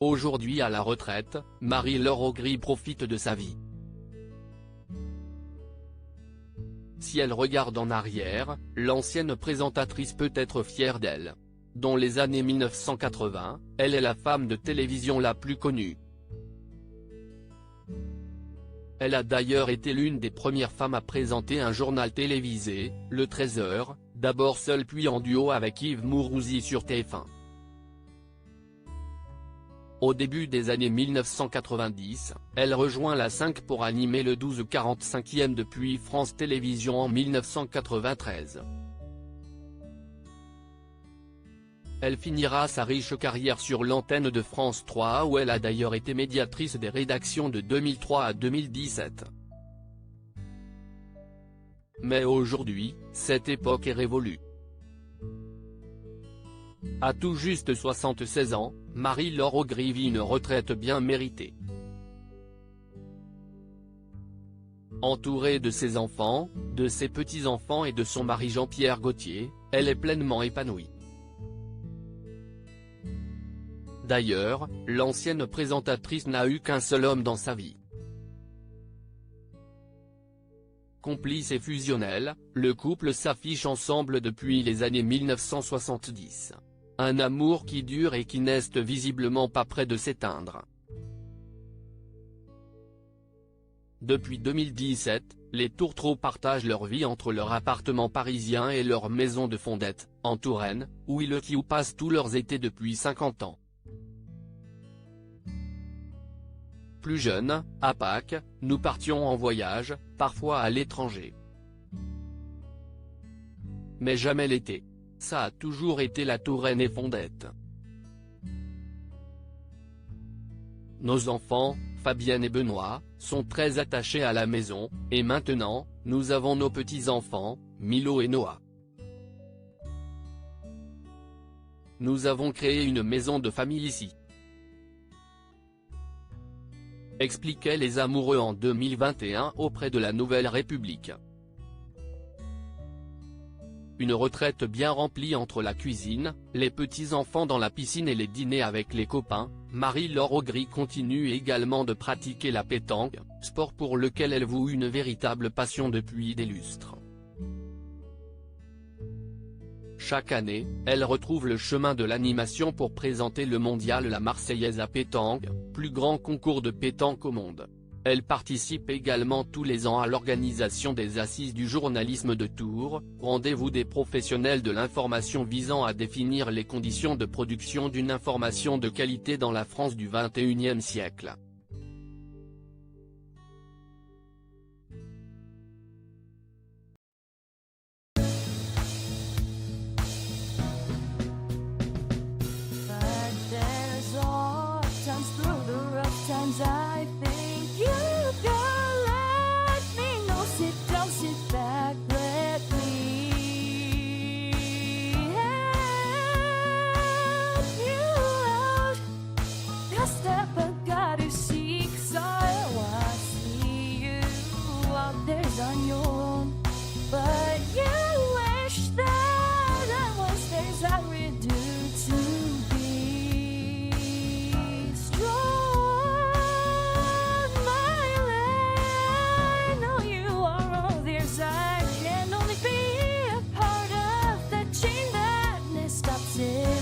Aujourd'hui à la retraite, Marie-Laure Augry profite de sa vie. Si elle regarde en arrière, l'ancienne présentatrice peut être fière d'elle. Dans les années 1980, elle est la femme de télévision la plus connue. Elle a d'ailleurs été l'une des premières femmes à présenter un journal télévisé, le 13h, d'abord seule puis en duo avec Yves Mourouzi sur TF1. Au début des années 1990, elle rejoint la 5 pour animer le 12h45 depuis France Télévisions en 1993. Elle finira sa riche carrière sur l'antenne de France 3 où elle a d'ailleurs été médiatrice des rédactions de 2003 à 2017. Mais aujourd'hui, cette époque est révolue. À tout juste 76 ans, Marie-Laure Augry vit une retraite bien méritée. Entourée de ses enfants, de ses petits-enfants et de son mari Jean-Pierre Gauthier, elle est pleinement épanouie. D'ailleurs, l'ancienne présentatrice n'a eu qu'un seul homme dans sa vie. Complice et fusionnel, le couple s'affiche ensemble depuis les années 1970. Un amour qui dure et qui n'est visiblement pas près de s'éteindre. Depuis 2017, les Tourtereaux partagent leur vie entre leur appartement parisien et leur maison de Fondette, en Touraine, où ils passent tous leurs étés depuis 50 ans. Plus jeunes, à Pâques, nous partions en voyage, parfois à l'étranger. Mais jamais l'été. Ça a toujours été la Touraine et Fondette. Nos enfants, Fabienne et Benoît, sont très attachés à la maison, et maintenant, nous avons nos petits-enfants, Milo et Noah. Nous avons créé une maison de famille ici. Expliquaient les amoureux en 2021 auprès de la Nouvelle République. Une retraite bien remplie entre la cuisine, les petits-enfants dans la piscine et les dîners avec les copains, Marie-Laure Augry continue également de pratiquer la pétanque, sport pour lequel elle voue une véritable passion depuis des lustres. Chaque année, elle retrouve le chemin de l'animation pour présenter le mondial La Marseillaise à pétanque, plus grand concours de pétanque au monde. Elle participe également tous les ans à l'organisation des Assises du journalisme de Tours, rendez-vous des professionnels de l'information visant à définir les conditions de production d'une information de qualité dans la France du XXIe siècle. I think you can let me know. Sit down, sit back, let me help you out. The step I gotta seek, so I see you out there's on your own. But you wish that I was theirs, I would do to be strong. I can only be a part of the chain that stops it.